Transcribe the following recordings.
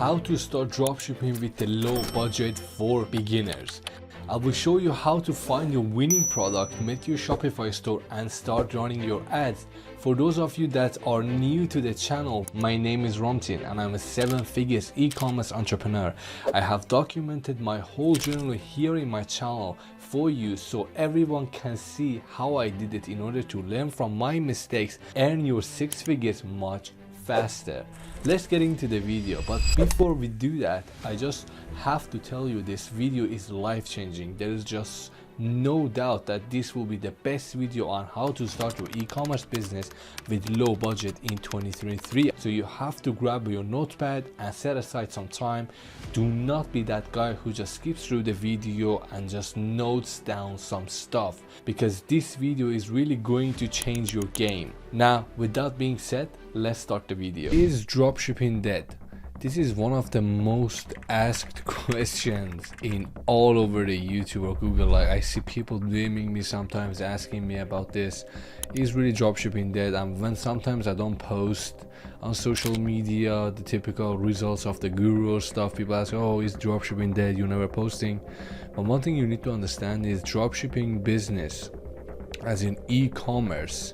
how to start dropshipping with a low budget for beginners. I will show you how to find your winning product, make your Shopify store and start running your ads. For those of you that are new to the channel, my name is Ramtin and I'm a 7-figure e-commerce entrepreneur. I have documented my whole journey here in my channel for you so everyone can see how I did it in order to learn from my mistakes, earn your 6 figures much faster. Let's get into the video, but before we do that, I just have to tell you this video is life-changing. There is just no doubt that this will be the best video on how to start your e-commerce business with low budget in 2023. So you have to grab your notepad and set aside some time. Do not be that guy who just skips through the video and just notes down some stuff, because this video is really going to change your game. Now, with that being said, let's start the video. Is dropshipping dead? This is one of the most asked questions in all over the YouTube or Google. Like, I see people DMing me sometimes asking me about this. Is really dropshipping dead? And when sometimes I don't post on social media the typical results of the guru or stuff, people ask, oh, is dropshipping dead? You're never posting. But one thing you need to understand is dropshipping business, as in e-commerce,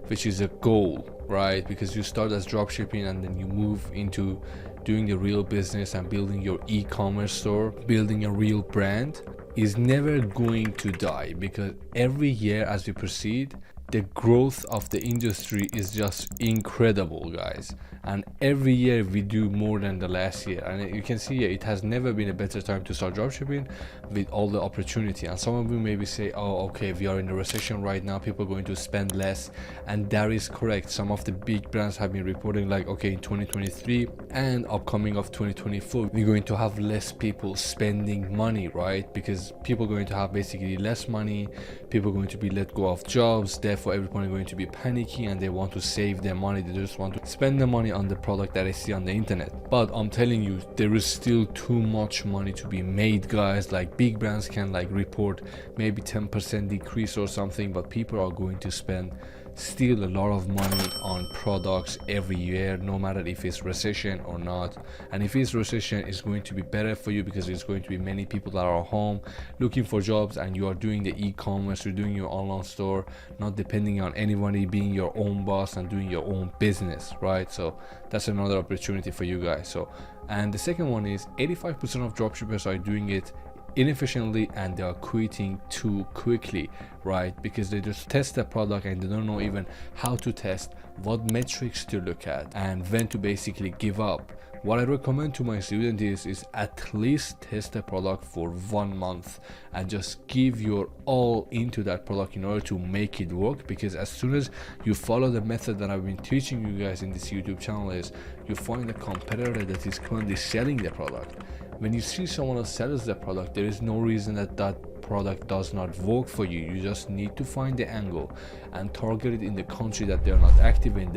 which is a goal, right? Because you start as dropshipping and then you move into doing the real business and building your e-commerce store, building a real brand, is never going to die, because every year as we proceed, the growth of the industry is just incredible, guys. And every year we do more than the last year, and you can see it has never been a better time to start dropshipping with all the opportunity. And some of you maybe say, oh, okay, we are in a recession right now, people are going to spend less, and that is correct. Some of the big brands have been reporting like, okay, in 2023 and upcoming of 2024, we're going to have less people spending money, right? Because people are going to have basically less money, people are going to be let go of jobs, therefore everyone is going to be panicking and they want to save their money. They just want to spend the money on the product that I see on the internet. But I'm telling you, there is still too much money to be made, guys. Like, big brands can like report maybe 10% decrease or something, but people are going to spend still a lot of money on products every year, no matter if it's recession or not. And if it's recession, it's going to be better for you, because there's going to be many people that are home looking for jobs, and you are doing the e-commerce, you're doing your online store, not depending on anybody, being your own boss and doing your own business, right? So that's another opportunity for you guys. So, and the second one is 85% of dropshippers are doing it inefficiently and they are quitting too quickly, right? Because they just test the product and they don't know even how to test, what metrics to look at, and when to basically give up. What I recommend to my students is at least test the product for 1 month and just give your all into that product in order to make it work. Because as soon as you follow the method that I've been teaching you guys in this YouTube channel, is you find a competitor that is currently selling the product. When you see someone else sells the product, there is no reason that that product does not work for you. You just need to find the angle and target it in the country that they're not active in.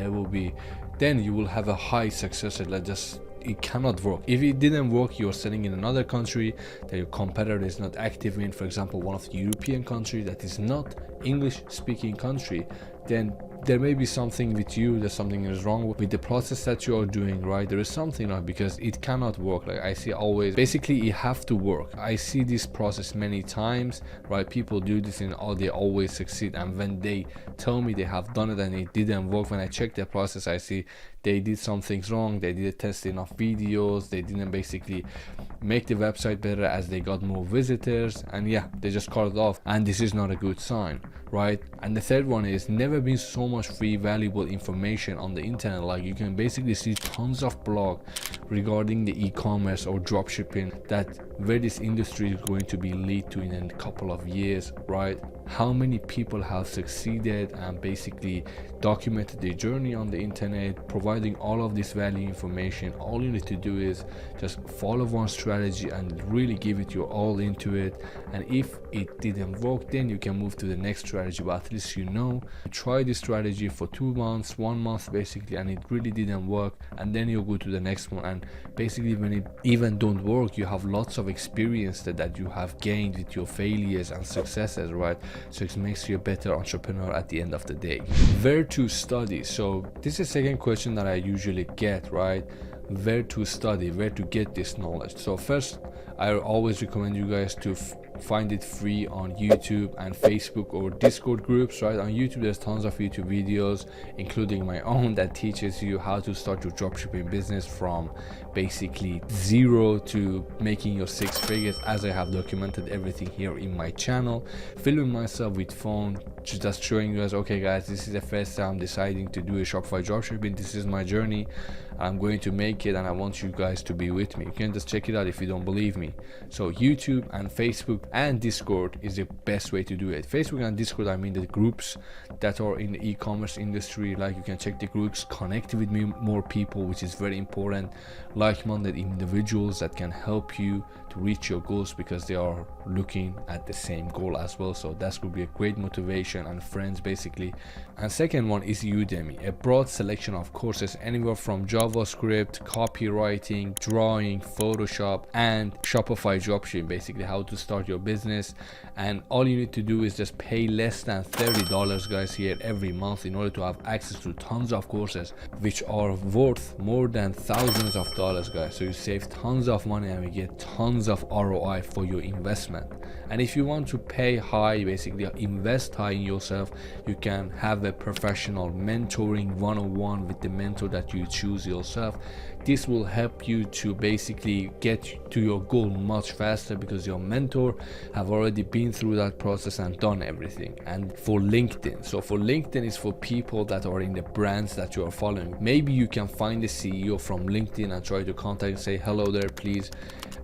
Then you will have a high success rate. It cannot work. If it didn't work, you're selling in another country that your competitor is not active in, for example, one of the European countries that is not English speaking country, then there may be something with you, there's something is wrong with the process that you are doing, right? There is something wrong, because it cannot work. Like I see always, basically you have to work. I see this process many times, right? People do this and they always succeed, and when they tell me they have done it and it didn't work, when I check their process, I see they did some things wrong. They didn't test enough videos, they didn't basically make the website better as they got more visitors, and yeah, they just cut it off, and this is not a good sign, right? And the third one is never been so much free valuable information on the internet. Like, you can basically see tons of blog regarding the e-commerce or dropshipping, that where this industry is going to be lead to in a couple of years, right? How many people have succeeded and basically documented their journey on the internet, providing all of this value information. All you need to do is just follow one strategy and really give it your all into it. And if it didn't work, then you can move to the next strategy, but at least you know, try this strategy for 2 months, 1 month basically, and it really didn't work, and then you go to the next one. And basically when it even don't work, you have lots of experience that you have gained with your failures and successes, right? So it makes you a better entrepreneur at the end of the day. Where to study? So this is the second question that I usually get, right? where to study, where to get this knowledge. So first, I always recommend you guys to find it free on YouTube and Facebook or Discord groups, right? On YouTube there's tons of YouTube videos, including my own, that teaches you how to start your dropshipping business from basically zero to making your 6 figures, as I have documented everything here in my channel, filming myself with phone, just showing you guys, okay guys, this is the first time I'm deciding to do a Shopify dropshipping, this is my journey, I'm going to make it, and I want you guys to be with me. You can just check it out if you don't believe me. So YouTube and Facebook and Discord is the best way to do it. Facebook and Discord, I mean the groups that are in the e-commerce industry. Like, you can check the groups, connect with me more people, which is very important, like-minded individuals that can help you to reach your goals because they are looking at the same goal as well. So that's going to be a great motivation, and friends basically. And second one is Udemy, a broad selection of courses anywhere from JavaScript, copywriting, drawing, Photoshop, and Shopify dropshipping, basically how to start your business. And all you need to do is just pay less than $30 guys here every month in order to have access to tons of courses which are worth more than thousands of dollars guys. So you save tons of money and we get tons of ROI for your investment. And if you want to pay high, basically invest high in yourself, you can have a professional mentoring one-on-one with the mentor that you choose yourself. This will help you to basically get to your goal much faster because your mentor have already been through that process and done everything. And for LinkedIn, so for LinkedIn is for people that are in the brands that you are following. Maybe you can find the CEO from LinkedIn and try to contact and say, hello there, please,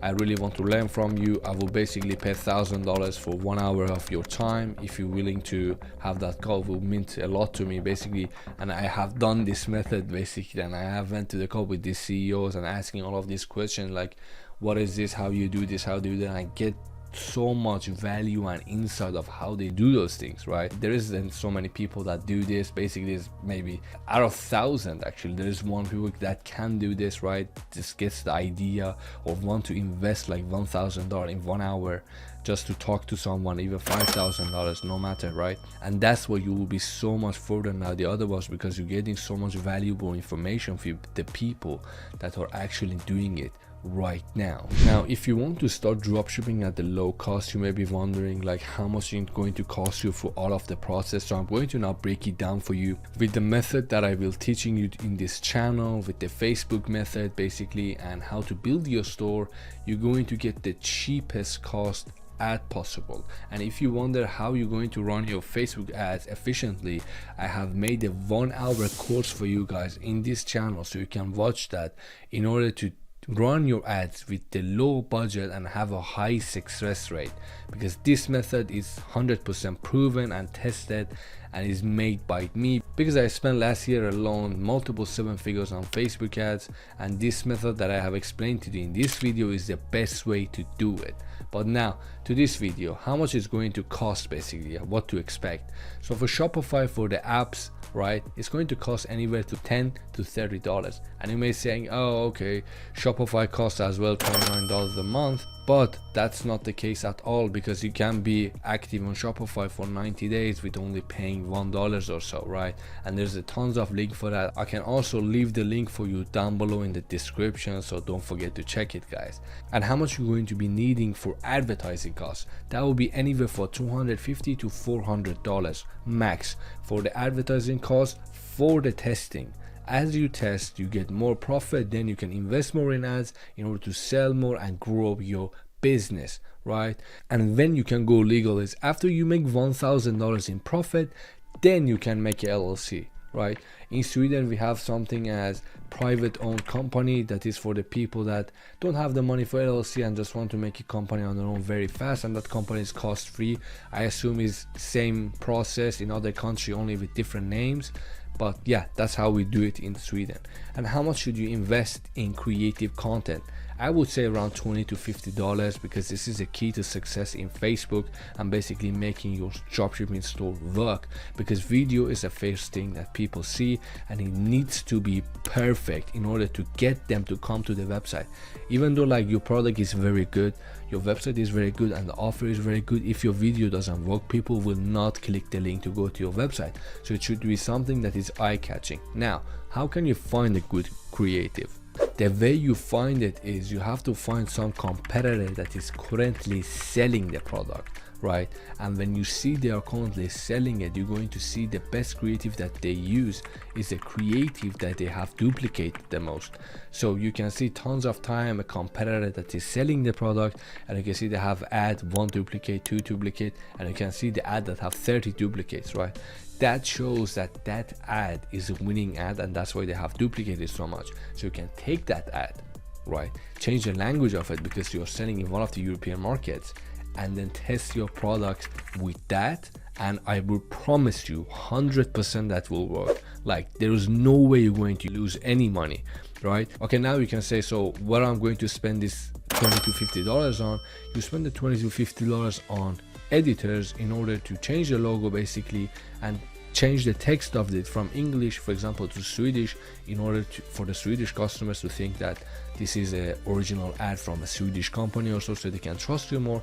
I really want to learn from you. I will basically pay $1,000 for 1 hour of your time. If you're willing to have that call, it will mean a lot to me basically. And I have done this method basically, and I have went to the call with these CEOs and asking all of these questions like, what is this, how you do this, how do you do that, and I get so much value and insight of how they do those things, right? There isn't so many people that do this. Basically, there's maybe out of 1,000 actually, there is one people that can do this, right? Just gets the idea or want to invest like $1,000 in 1 hour just to talk to someone, even $5,000, no matter, right? And that's where you will be so much further than the other ones, because you're getting so much valuable information for the people that are actually doing it right now. Now, if you want to start dropshipping at the low cost, you may be wondering like how much it's going to cost you for all of the process. So I'm going to now break it down for you with the method that I will teaching you in this channel, with the Facebook method basically, and how to build your store. You're going to get the cheapest cost ad possible. And if you wonder how you're going to run your Facebook ads efficiently, I have made a 1 hour course for you guys in this channel, so you can watch that in order to run your ads with the low budget and have a high success rate, because this method is 100% proven and tested and is made by me, because I spent last year alone multiple 7 figures on Facebook ads, and this method that I have explained to you in this video is the best way to do it. But now to this video, how much is going to cost, basically what to expect. So for Shopify, for the apps, right, it's going to cost anywhere to $10 to $30. And you may saying, oh okay, Shopify costs as well $29 a month, but that's not the case at all, because you can be active on Shopify for 90 days with only paying $1 or so, right? And there's a tons of link for that. I can also leave the link for you down below in the description, so don't forget to check it guys. And how much you're going to be needing for advertising costs, that will be anywhere for $250 to $400 max for the advertising cost for the testing. As you test, you get more profit, then you can invest more in ads in order to sell more and grow your business, right? And when you can go legal is after you make $1,000 in profit, then you can make a LLC, right? In Sweden we have something as private owned company, that is for the people that don't have the money for LLC and just want to make a company on their own very fast, and that company is cost free. I assume is same process in other country, only with different names. But yeah, that's how we do it in Sweden. And how much should you invest in creative content? I would say around $20 to $50, because this is a key to success in Facebook and basically making your dropshipping store work, because video is the first thing that people see and it needs to be perfect in order to get them to come to the website. Even though like your product is very good, your website is very good, and the offer is very good, if your video doesn't work, people will not click the link to go to your website. So it should be something that is eye-catching. Now, how can you find a good creative? The way you find it is you have to find some competitor that is currently selling the product, right? And when you see they are currently selling it, you're going to see the best creative that they use is a creative that they have duplicated the most. So you can see tons of time a competitor that is selling the product, and you can see they have ad 1 duplicate, 2 duplicate, and you can see the ad that have 30 duplicates, right? That shows that that ad is a winning ad, and that's why they have duplicated so much. So you can take that ad, right, change the language of it because you're selling in one of the European markets, and then test your products with that, and I will promise you 100% that will work. Like, there is no way you're going to lose any money, right? Okay, now you can say, so what I'm going to spend this $20 to $50 on? You spend the $20 to $50 on editors in order to change the logo basically, and change the text of it from English, for example, to Swedish, in order for the Swedish customers to think that this is an original ad from a Swedish company or so they can trust you more,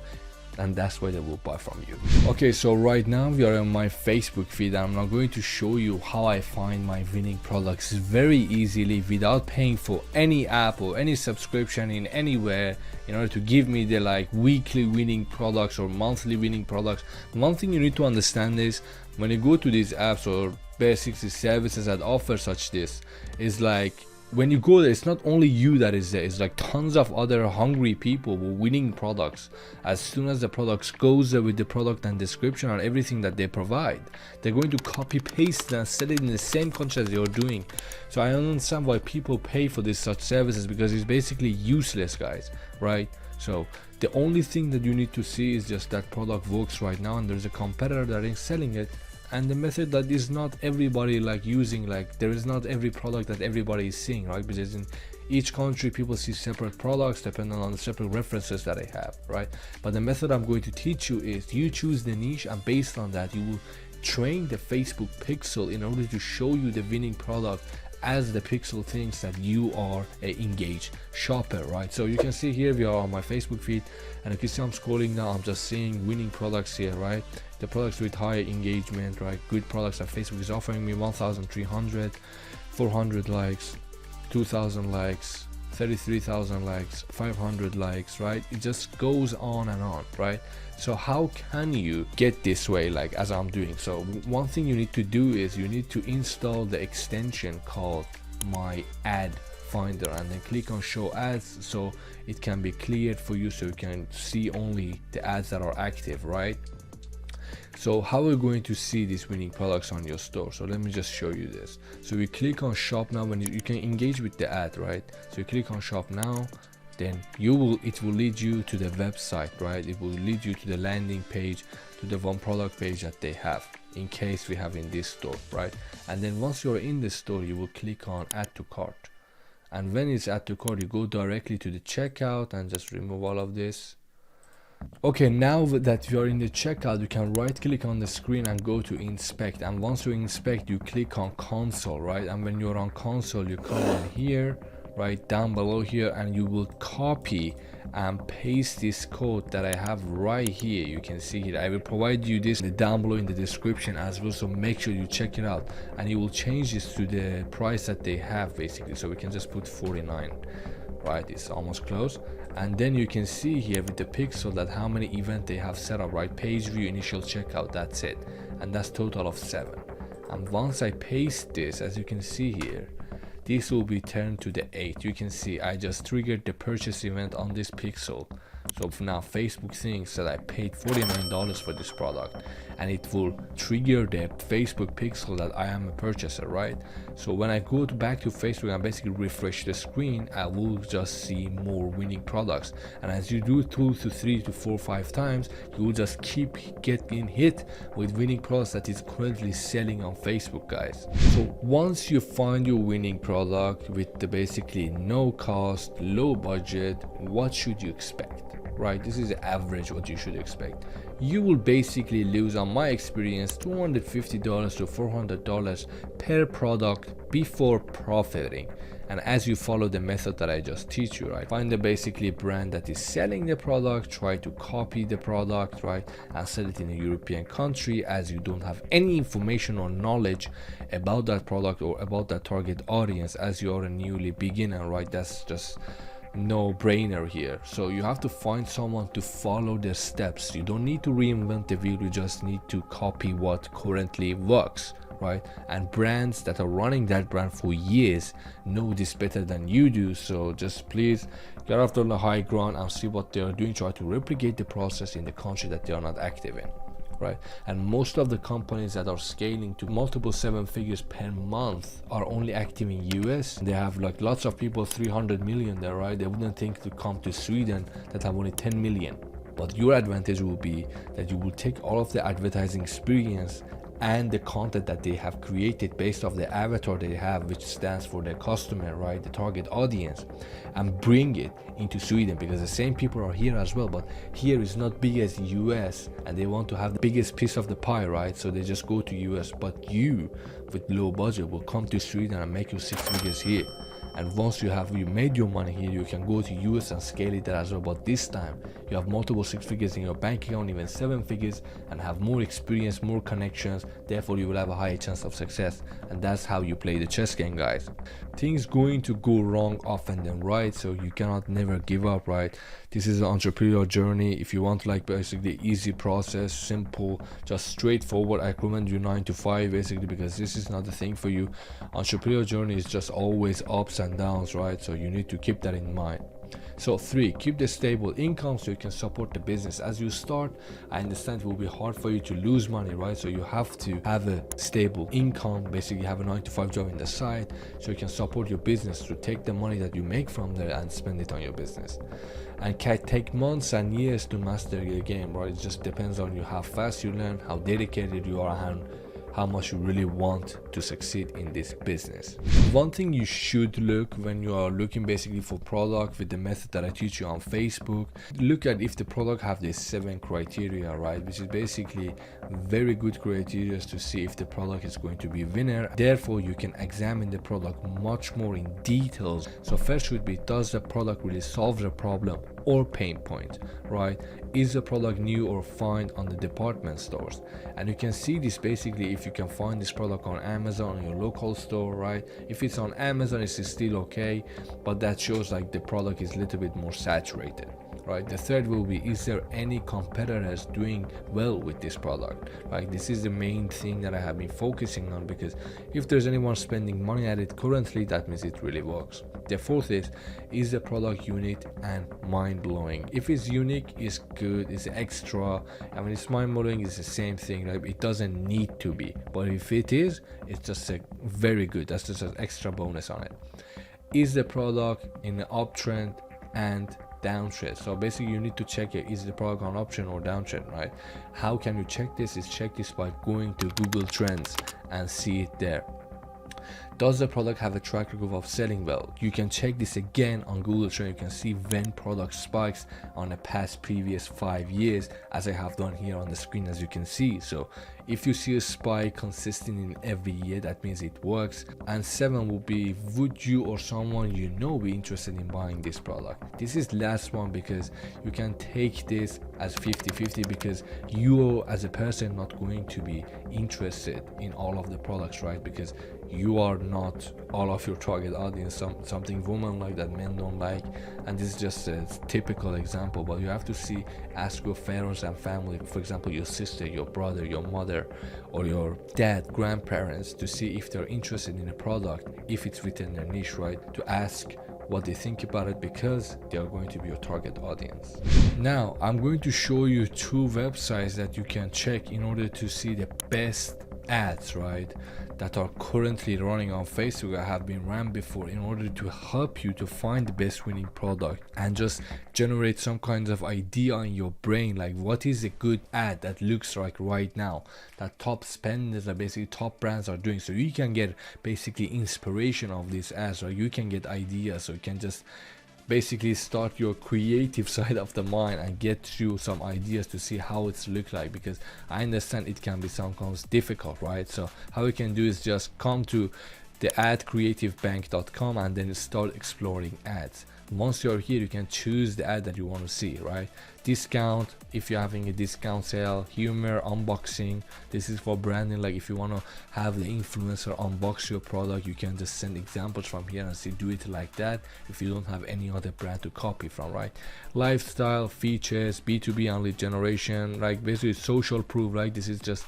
and that's why they will buy from you. Okay, so right now we are on my Facebook feed, and I'm now going to show you how I find my winning products very easily without paying for any app or any subscription in anywhere in order to give me the like weekly winning products or monthly winning products. One thing you need to understand is when you go to these apps or basically services that offer such this, is like when you go there, it's not only you that is there, it's like tons of other hungry people with winning products. As soon as the products goes there with the product and description and everything that they provide, they're going to copy paste and sell it in the same country as you're doing. So I don't understand why people pay for these such services, because it's basically useless, guys, right? So the only thing that you need to see is just that product works right now and there's a competitor that is selling it, and the method that is not everybody like using, like there is not every product that everybody is seeing, right? Because in each country people see separate products depending on the separate references that they have, right? But the method I'm going to teach you is you choose the niche, and based on that you will train the Facebook pixel in order to show you the winning product as the pixel thinks that you are a engaged shopper, right? So you can see here we are on my Facebook feed, and you can see I'm scrolling now, I'm just seeing winning products here, right? The products with high engagement, right? Good products that Facebook is offering me: 1,300, 400 likes, 2,000 likes, 33,000 likes, 500 likes, right? It just goes on and on, right? So how can you get this way, like as I'm doing? So one thing you need to do is you need to install the extension called My Ad Finder, and then click on show ads so it can be cleared for you, so you can see only the ads that are active, right? So how are we going to see these winning products on your store? So let me just show you this. So we click on shop now. When you can engage with the ad, right? So you click on shop now, then it will lead you to the website, right? It will lead you to the landing page, to the one product page that they have, in case we have in this store, right? And then once you're in the store, you will click on add to cart, and when it's add to cart, you go directly to the checkout and just remove all of this. Okay, now that you are in the checkout, you can right click on the screen and go to inspect, and once you inspect you click on console, right? And when you're on console you come on here, right down below here, and you will copy and paste this code that I have right here. You can see here, I will provide you this down below in the description as well, so make sure you check it out, and you will change this to the price that they have basically. So we can just put 49, right? It's almost close. And then you can see here with the pixel that how many events they have set up, right? Page view, initial checkout, that's it, and that's total of 7. And once I paste this, as you can see here, this will be turned to the 8. You can see I just triggered the purchase event on this pixel. So now Facebook thinks that I paid $49 for this product, and it will trigger the Facebook pixel that I am a purchaser, right? So when I go back to Facebook and basically refresh the screen, I will just see more winning products. And as you do 2 to 3 to 4 5 times, you will just keep getting hit with winning products that is currently selling on Facebook, guys. So once you find your winning product with the basically no cost, low budget, what should you expect? right? This is the average what you should expect. You will basically lose, on my experience, $250 to $400 per product before profiting. And as you follow the method that I just teach you, right, find a basically brand that is selling the product, try to copy the product, right, and sell it in a European country, as you don't have any information or knowledge about that product or about that target audience, as you are a newly beginner, right? That's just no-brainer here. So you have to find someone to follow their steps. You don't need to reinvent the wheel, you just need to copy what currently works, right? And brands that are running that brand for years know this better than you do. So just please get off the high ground and see what they are doing. Try to replicate the process in the country that they are not active in, right? And most of the companies that are scaling to multiple 7 figures per month are only active in US. They have like lots of people, 300 million there, right? They wouldn't think to come to Sweden that have only 10 million. But your advantage will be that you will take all of the advertising experience and the content that they have created based off the avatar they have, which stands for their customer, right, the target audience, and bring it into Sweden, because the same people are here as well, but here is not big as US and they want to have the biggest piece of the pie, right? So they just go to US. But you with low budget will come to Sweden and make your 6 figures here. And once you made your money here, you can go to US and scale it there as well. But this time you have multiple 6 figures in your bank account, even 7 figures, and have more experience, more connections. Therefore you will have a higher chance of success. And that's how you play the chess game, guys. Things going to go wrong often than right, so you cannot never give up, right? This is an entrepreneurial journey. If you want like basically easy process, simple, just straightforward, I recommend you 9 to 5 basically, because this is not the thing for you. Entrepreneurial journey is just always ups and downs, right? So you need to keep that in mind. So 3, keep the stable income so you can support the business. As you start, I understand it will be hard for you to lose money, right? So you have to have a stable income, basically have a 9 to 5 job in the side so you can support your business, to take the money that you make from there and spend it on your business. And can take months and years to master your game, right? It just depends on you how fast you learn, how dedicated you are, and how much you really want to succeed in this business. One thing you should look when you are looking basically for product with the method that I teach you on Facebook, look at if the product have these 7 criteria, right? Which is basically very good criteria to see if the product is going to be a winner. Therefore you can examine the product much more in details. So first should be, does the product really solve the problem or pain point, right? Is the product new or find on the department stores? And you can see this basically if you can find this product on Amazon, on your local store, right? If it's on Amazon, it's still okay, but that shows like the product is a little bit more saturated, right? The third will be, is there any competitors doing well with this product, right? This is the main thing that I have been focusing on, because if there's anyone spending money at it currently, that means it really works. The fourth is the product unique and mind-blowing? If it's unique, it's good, it's extra. I mean, it's mind-blowing, it's the same thing, right? It doesn't need to be, but if it is, it's just a very good, that's just an extra bonus on it. Is the product in the uptrend and downtrend? So basically you need to check it, is the product on uptrend or downtrend, right? How can you check this? Is check this by going to Google Trends and see it there. Does the product have a track record of selling well? You can check this again on Google Trends. You can see when product spikes on the past previous 5 years, as I have done here on the screen, as you can see. So if you see a spike consistent in every year, that means it works. And 7 will be, would you or someone you know be interested in buying this product? This is last one, because you can take this as 50-50, because you as a person not going to be interested in all of the products, right? Because you are not all of your target audience. Something women like that men don't like, and this is just a typical example. But you have to ask your parents and family, for example your sister, your brother, your mother, or your dad, grandparents, to see if they're interested in a product, if it's within their niche, right? To ask what they think about it, because they are going to be your target audience. Now I'm going to show you 2 websites that you can check in order to see the best ads, right, that are currently running on Facebook, that have been ran before, in order to help you to find the best winning product and just generate some kind of idea in your brain, like what is a good ad that looks like right now that top spenders are basically top brands are doing. So you can get basically inspiration of these ads, or you can get ideas, so you can just basically start your creative side of the mind and get you some ideas to see how it's look like, because I understand it can be sometimes difficult, right? So how you can do is just come to the adcreativebank.com and then start exploring ads. Once you're here, you can choose the ad that you want to see, right? Discount, if you're having a discount sale, humor, unboxing. This is for branding, like if you want to have the influencer unbox your product, you can just send examples from here and see, do it like that if you don't have any other brand to copy from, right? Lifestyle, features, B2B and lead generation, like basically social proof, like this is just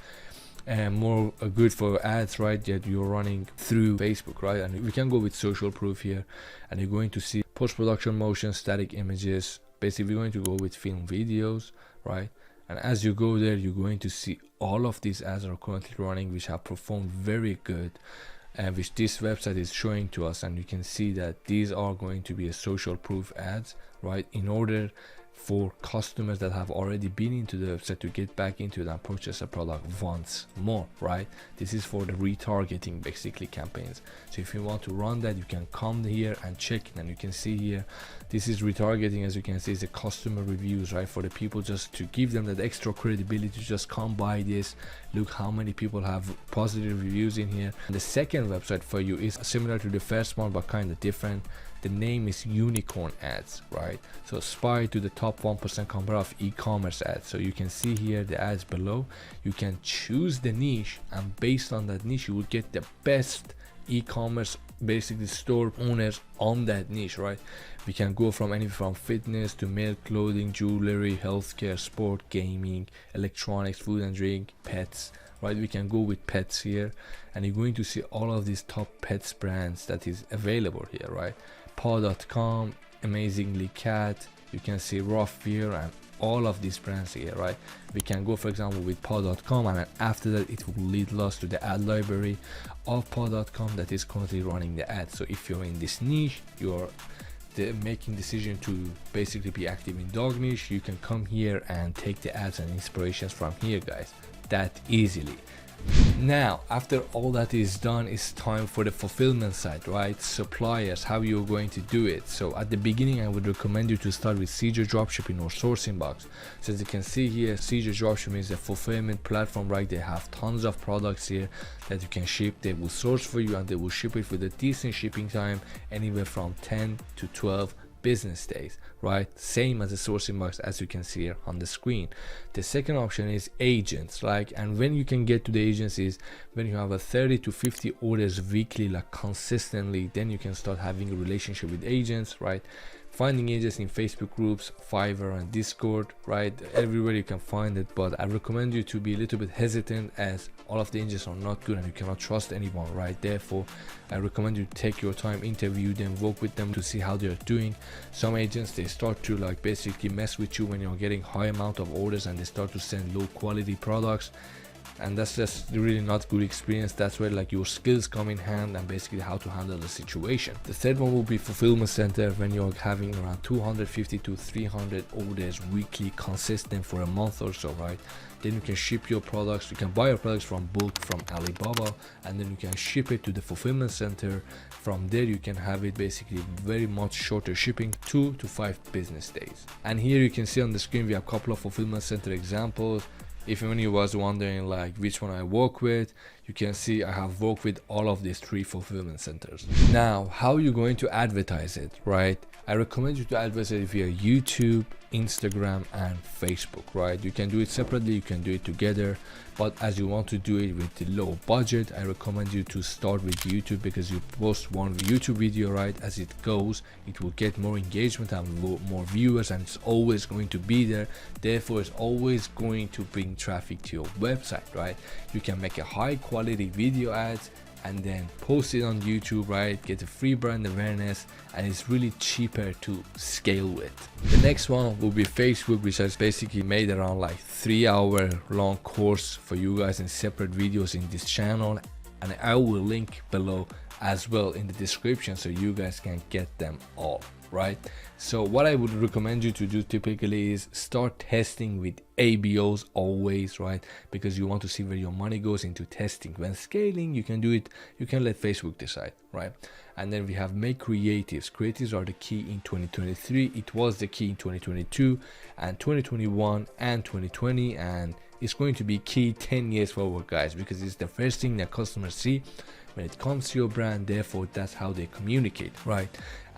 more good for ads, right, that you're running through Facebook, right? And we can go with social proof here, and you're going to see post-production motion, static images. Basically we're going to go with film videos, right? And as you go there, you're going to see all of these ads are currently running, which have performed very good, and which this website is showing to us. And you can see that these are going to be a social proof ads, right, in order for customers that have already been into the website to get back into it and purchase a product once more, right? This is for the retargeting basically campaigns. So if you want to run that, you can come here and check it, and you can see here this is retargeting. As you can see, it's the customer reviews, right, for the people, just to give them that extra credibility to just come buy this. Look how many people have positive reviews in here. And the second website for you is similar to the first one but kind of different. The name is Unicorn Ads, right? So aspire to the top 1% compare of e-commerce ads. So you can see here the ads below. You can choose the niche, and based on that niche you will get the best e-commerce basically store owners on that niche, right? We can go from anything from fitness to male clothing, jewelry, healthcare, sport, gaming, electronics, food and drink, pets, right? We can go with pets here, and you're going to see all of these top pets brands that is available here, right? paw.com, Amazingly Cat, you can see Rough here, and all of these brands here, right? We can go for example with paw.com, and then after that it will lead us to the ad library of paw.com that is currently running the ads. So if you're in this niche, you're making decision to basically be active in dog niche, you can come here and take the ads and inspirations from here, guys, that easily. Now after all that is done, it's time for the fulfillment side, right? Suppliers, how you're going to do it. So at the beginning I would recommend you to start with CJ Dropshipping or Sourcing Box. So as you can see here, CJ Dropshipping is a fulfillment platform, right? They have tons of products here that you can ship. They will source for you and they will ship it with a decent shipping time, anywhere from 10 to 12 business days, right? Same as the Sourcing Box as you can see here on the screen. The second option is agents, like, and when you can get to the agents is when you have a 30 to 50 orders weekly, like consistently, then you can start having a relationship with agents, right? Finding agents in Facebook groups, Fiverr and Discord, right? Everywhere you can find it, but I recommend you to be a little bit hesitant, as all of the agents are not good and you cannot trust anyone, right? Therefore I recommend you take your time, interview them, work with them to see how they're doing. Some agents, they start to like basically mess with you when you're getting high amount of orders, and they start to send low quality products, and that's just really not good experience. That's where like your skills come in hand and basically how to handle the situation. The third one will be fulfillment center, when you're having around 250 to 300 orders weekly consistent for a month or so, right? Then you can ship your products, you can buy your products from bulk from Alibaba, and then you can ship it to the fulfillment center. From there you can have it basically very much shorter shipping, 2 to 5 business days. And here you can see on the screen we have a couple of fulfillment center examples. If anyone was wondering like which one I work with, you can see I have worked with all of these 3 fulfillment centers. Now how are you going to advertise it, right? I recommend you to advertise it via YouTube, Instagram and Facebook, right? You can do it separately, you can do it together, but as you want to do it with the low budget, I recommend you to start with YouTube, because you post one YouTube video, right, as it goes, it will get more engagement and more viewers, and it's always going to be there. Therefore it's always going to bring traffic to your website, right? You can make a high quality video ads and then post it on YouTube, right? Get a free brand awareness, and it's really cheaper to scale with. The next one will be Facebook, which has basically made around like 3-hour long course for you guys in separate videos in this channel. and I will link below as well in the description so you guys can get them all, right? So what I would recommend you to do typically is start testing with ABOs always, right? Because you want to see where your money goes into testing. When scaling, you can do it, you can let Facebook decide, right? And then we have make creatives. Creatives are the key in 2023. It was the key in 2022 and 2021 and 2020, and it's going to be key 10 years forward, guys, because it's the first thing that customers see when it comes to your brand. Therefore, that's how they communicate, right?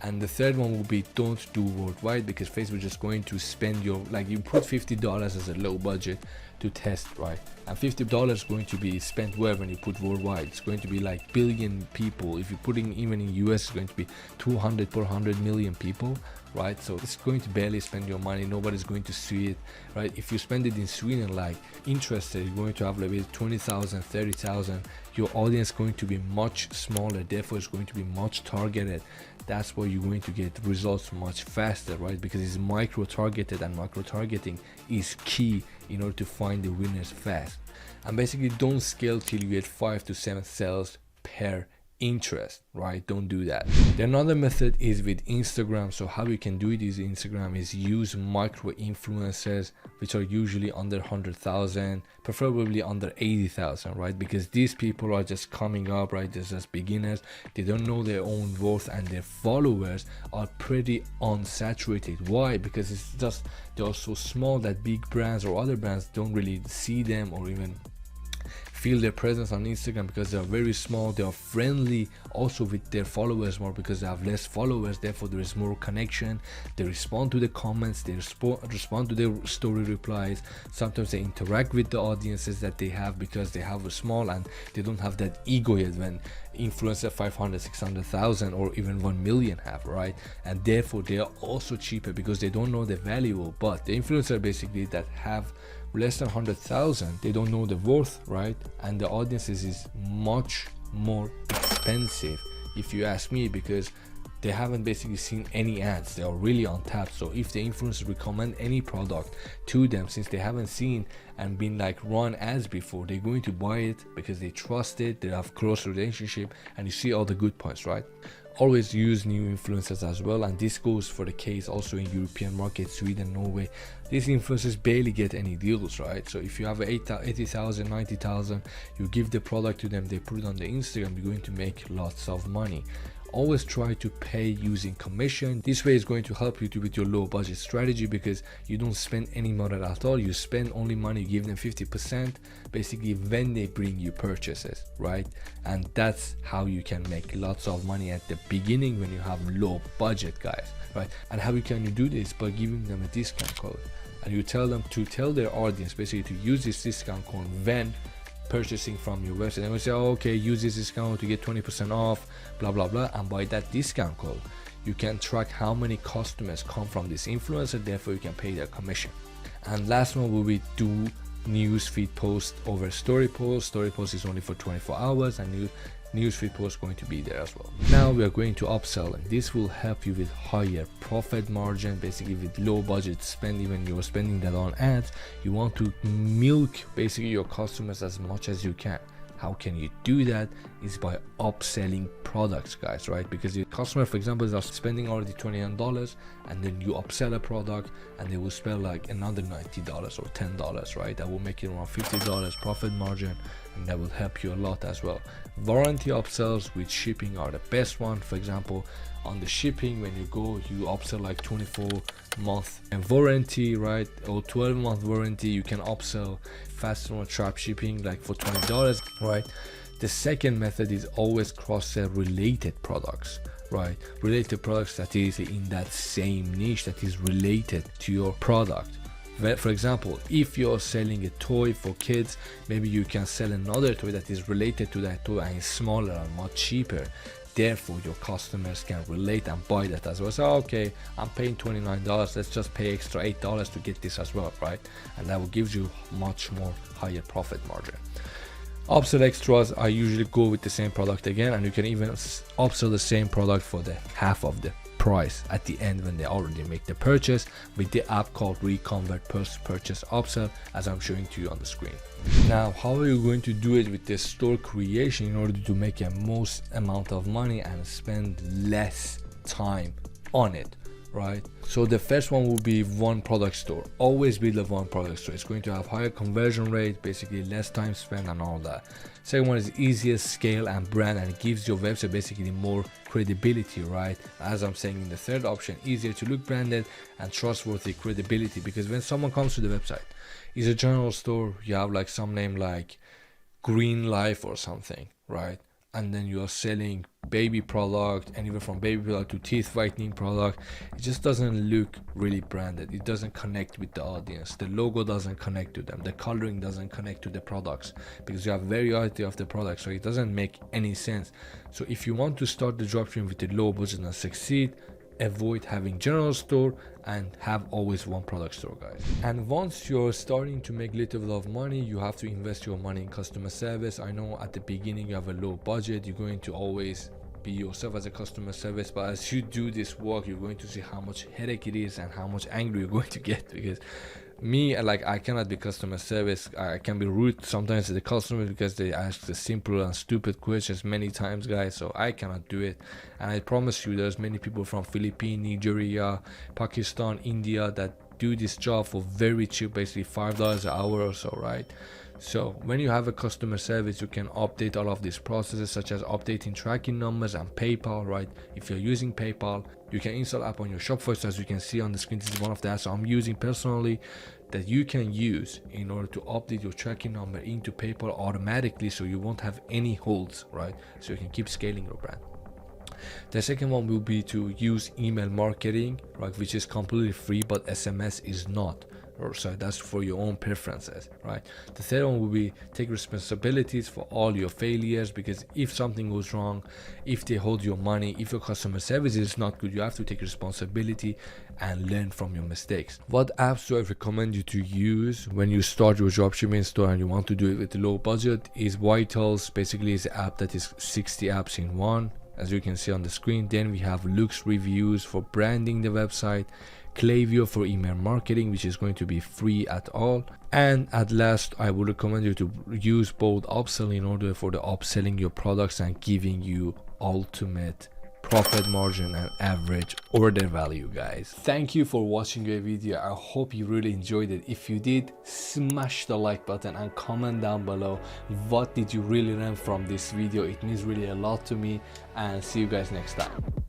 And the third one will be don't do worldwide, because Facebook is just going to spend your, like, you put $50 as a low budget to test, right? And $50 is going to be spent where when you put worldwide? It's going to be like billion people. If you're putting even in US, it's going to be 200 per 100 million people, right? So it's going to barely spend your money. Nobody's going to see it, right? If you spend it in Sweden, like interested, you're going to have like 20,000, 30,000. Your audience is going to be much smaller, therefore it's going to be much targeted. That's why you're going to get results much faster, right? Because it's micro targeted, and micro targeting is key in order to find the winners fast. And basically, don't scale till you get 5 to 7 sales per interest, right? Don't do that. The another method is with Instagram. So how you can do it is Instagram is use micro influencers, which are usually under 100,000, preferably under 80,000, right? Because these people are just coming up, right? They're just beginners. They don't know their own worth, and their followers are pretty unsaturated. Why? Because it's just, they're so small that big brands or other brands don't really see them or even feel their presence on Instagram, because they are very small. They are friendly also with their followers more because they have less followers, therefore there is more connection. They respond to the comments, they respond to their story replies. Sometimes they interact with the audiences that they have because they have a small and they don't have that ego yet when influencer 500, 600,000 or even 1 million have, right? And therefore they are also cheaper because they don't know the value. But the influencer basically that have less than 100,000, they don't know the worth, right? And the audiences is much more expensive if you ask me, because they haven't basically seen any ads. They are really untapped. So if the influencers recommend any product to them, since they haven't seen and been like run ads before, they're going to buy it because they trust it, they have close relationship, and you see all the good points, right? Always use new influencers as well, and this goes for the case also in European markets, Sweden, Norway. These influencers barely get any deals, right? So if you have 80,000, 90,000, you give the product to them, they put it on the Instagram, you're going to make lots of money. Always try to pay using commission. This way is going to help you with your low budget strategy, because you don't spend any money at all. You spend only money, you give them 50% basically when they bring you purchases, right? And that's how you can make lots of money at the beginning when you have low budget, guys, right? And how can you do this? By giving them a discount code, and you tell them to tell their audience basically to use this discount code when purchasing from your website. And we say, oh, okay, use this discount to get 20% off, blah blah blah. And by that discount code, you can track how many customers come from this influencer, therefore you can pay their commission. And last one will be do newsfeed post over story post. Story post is only for 24 hours, and newsfeed post going to be there as well. Now we are going to upsell, and this will help you with higher profit margin, basically with low budget spending. When you're spending that on ads, you want to milk basically your customers as much as you can. How can you do that? Is by upselling products, guys, right? Because your customer, for example, is spending already $29, and then you upsell a product and they will spend like another $90 or $10, right? That will make it around $50 profit margin, and that will help you a lot as well. Warranty upsells with shipping are the best one. For example, on the shipping, when you go, you upsell like 24-month and warranty, right? Or 12-month warranty. You can upsell faster on drop shipping like for $20, right? The second method is always cross-sell related products, right? Related products that is in that same niche that is related to your product. For example, if you're selling a toy for kids, maybe you can sell another toy that is related to that toy and is smaller and much cheaper. Therefore, your customers can relate and buy that as well. So, okay, I'm paying $29, let's just pay extra $8 to get this as well, right? And that will give you much more higher profit margin. Upsell extras, I usually go with the same product again, and you can even upsell the same product for the half of the price at the end when they already make the purchase with the app called Reconvert Post Purchase Upsell, as I'm showing to you on the screen. Now, how are you going to do it with this store creation in order to make a most amount of money and spend less time on it, right? So the first one will be one product store. Always build a one product store. It's going to have higher conversion rate, basically less time spent and all that. Second one is easier scale and brand, and it gives your website basically more credibility, right? As I'm saying in the third option, easier to look branded and trustworthy credibility, because when someone comes to the website, it's a general store, you have like some name like Green Life or something, right? And then you are selling baby product, anywhere from baby product to teeth whitening product. It just doesn't look really branded. It doesn't connect with the audience. The logo doesn't connect to them. The coloring doesn't connect to the products, because you have variety of the products, so it doesn't make any sense. So if you want to start the dropshipping with a low budget and succeed, avoid having general store and have always one product store, guys. And once you're starting to make little bit of money, you have to invest your money in customer service. I know at the beginning you have a low budget, you're going to always be yourself as a customer service, but as you do this work, you're going to see how much headache it is and how much angry you're going to get. Because me, like, I cannot be customer service. I can be rude sometimes to the customers because they ask the simple and stupid questions many times, guys. So I cannot do it. And I promise you, there's many people from Philippines, Nigeria, Pakistan, India that do this job for very cheap, basically $5 an hour or so, right? So when you have a customer service, you can update all of these processes, such as updating tracking numbers and PayPal, right? If you're using PayPal, you can install app on your Shopify. So as you can see on the screen, this is one of the apps I'm using personally that you can use in order to update your tracking number into PayPal automatically, so you won't have any holds, right? So you can keep scaling your brand. The second one will be to use email marketing, right, which is completely free, but SMS is not. So that's for your own preferences, right? The third one will be take responsibilities for all your failures, because if something goes wrong, if they hold your money, if your customer service is not good, you have to take responsibility and learn from your mistakes. What apps do I recommend you to use when you start your dropshipping store and you want to do it with a low budget? Is Vitals. Basically is an app that is 60 apps in one, as you can see on the screen. Then we have Lux Reviews for branding the website, Klaviyo for email marketing, which is going to be free at all. And at last, I would recommend you to use both Upsell in order for the upselling your products and giving you ultimate profit margin and average order value, guys. Thank you for watching the video. I hope you really enjoyed it. If you did, smash the like button and comment down below what did you really learn from this video. It means really a lot to me, and see you guys next time.